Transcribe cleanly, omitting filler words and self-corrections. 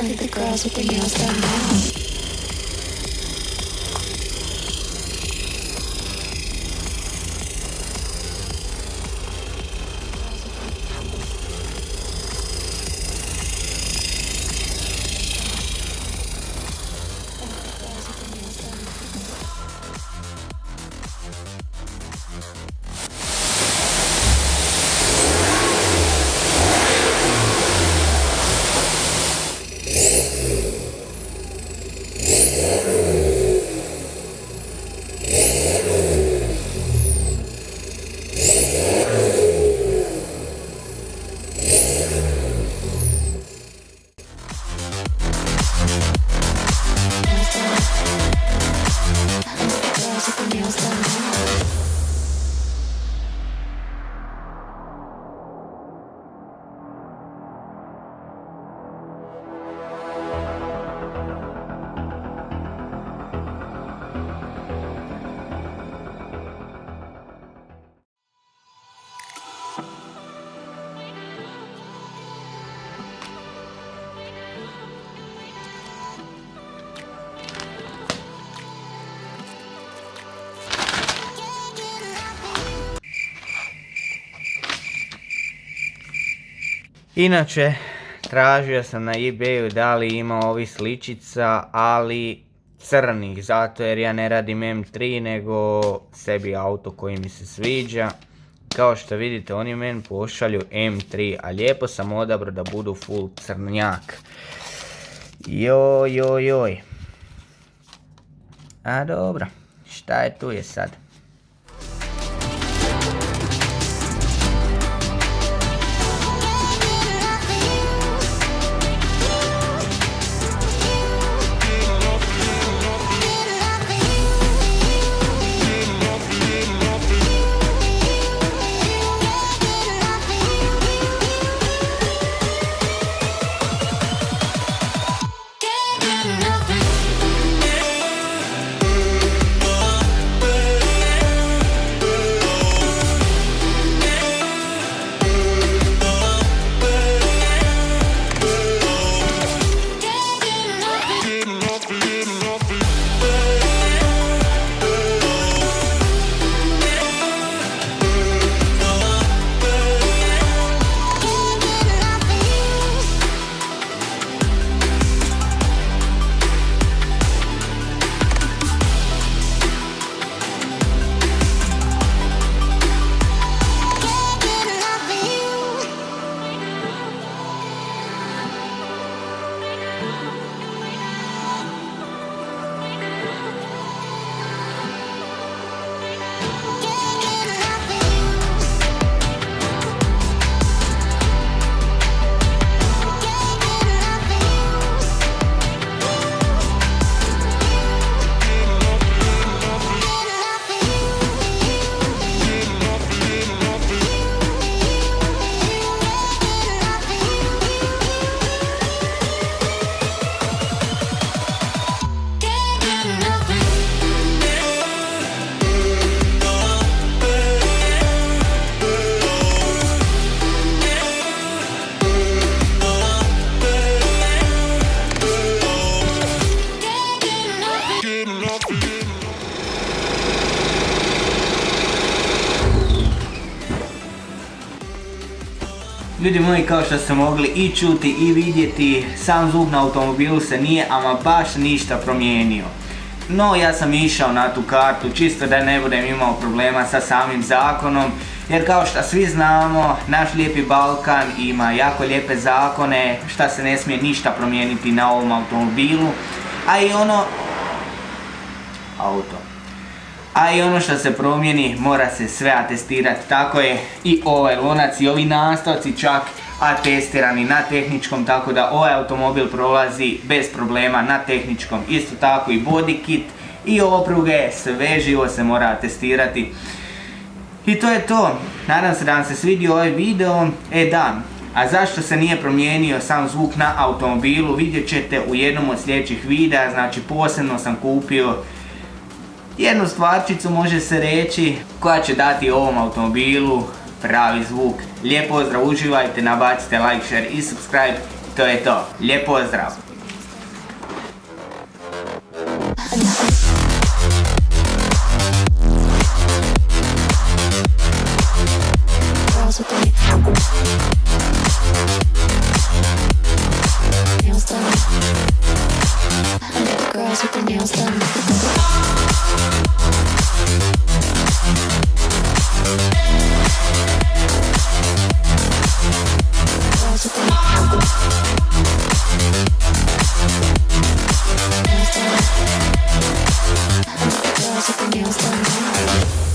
Look at the girls with their nails done now. Inače, tražio sam na eBayu da li ima ovih sličica, ali crnih, zato jer ja ne radim M3 nego sebi auto koji mi se sviđa. Kao što vidite, oni meni pošalju M3, a lijepo sam odabrao da budu full crnjak. Joj. A dobro, šta je tu je sad? Ljudi moji, kao što ste mogli i čuti i vidjeti, sam zvuk na automobilu se nije ama baš ništa promijenio. No, ja sam išao na tu kartu čisto da ne budem imao problema sa samim zakonom, jer kao što svi znamo, naš lijepi Balkan ima jako lijepe zakone, šta se ne smije ništa promijeniti na ovom automobilu, a i ono što se promijeni mora se sve atestirati. Tako je i ovaj lonac i ovi nastavci čak atestirani na tehničkom, tako da ovaj automobil prolazi bez problema na tehničkom. Isto tako i body kit i opruge, sve živo se mora atestirati. I to je to. Nadam se da vam se svidio ovaj video. A zašto se nije promijenio sam zvuk na automobilu, vidjet ćete u jednom od sljedećih videa. Znači, posebno sam kupio jednu stvarčicu, može se reći, koja će dati ovom automobilu pravi zvuk. Lijep pozdrav, uživajte, nabacite like, share i subscribe To je to. Lijep pozdrav! Girls with the nails done. I like the girls with their nails done. Girls with their nails done. I like the girls with their nails done.